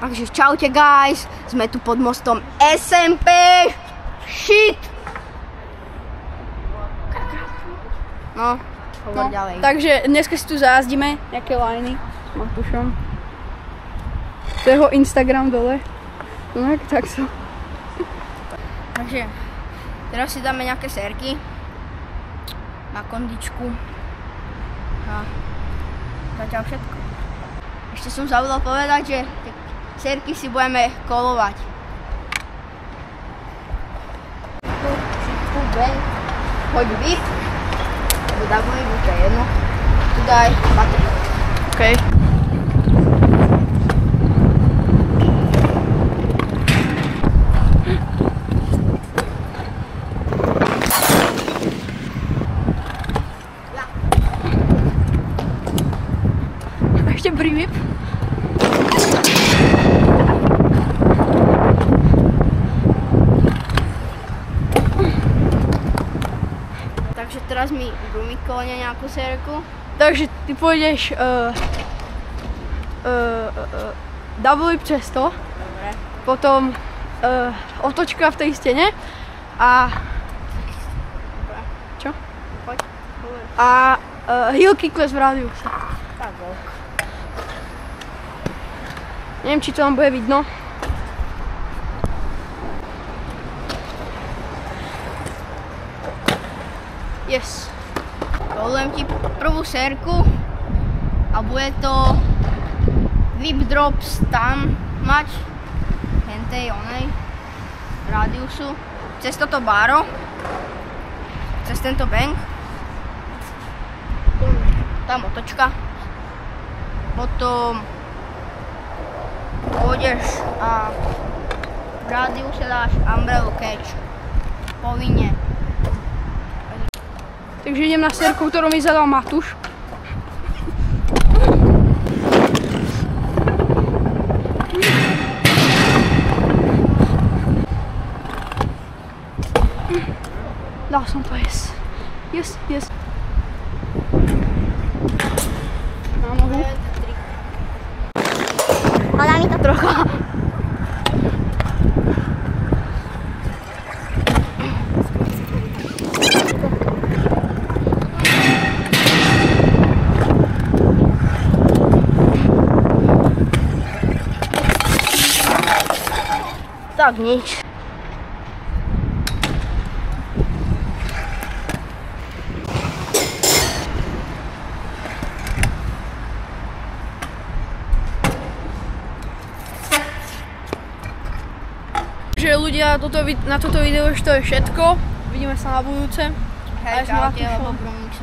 Takže čaute guys, sme tu pod mostom SMP. Shit! No, hovor ďalej. Takže dneska si tu zázdíme nejaké lajny s Matušom. To je jeho Instagram dole. No tak so. Takže teraz si dáme nejaké sérky na kondičku. A zatiaľ všetko. Ešte som zabudol povedať, že sérky si budeme kolovať. Hoď VIP, alebo double VIP, to je jedno. Tu daj baterku. OK. Ešte pri VIP. Takže teraz mi Brumi kolene nejakú sérku. Takže ty pôjdeš double whip cez to. Dobre. Potom otočka v tej stene a Dobre. čo? Poď. Hovor. A heel kickless v rádiuse. Tak bol. Neviem, či to vám bude vidno. Yes. Kolujem ti prvú sérku a bude to whip drops tam mať hentej onej rádiusu cez toto báro, cez tento bank, tam otočka, potom pôjdeš a v rádiuse dáš umbrella catch povinne. Takže idem na sérku, ktorú mi zadal Matuš. Dal som to, yes. Yes, yes. Na nohu. Podá mi to trocha. Tak nič. Takže ľudia, na toto video už to je všetko. Vidíme sa na budúce. Hej, čaute, lebo Brumík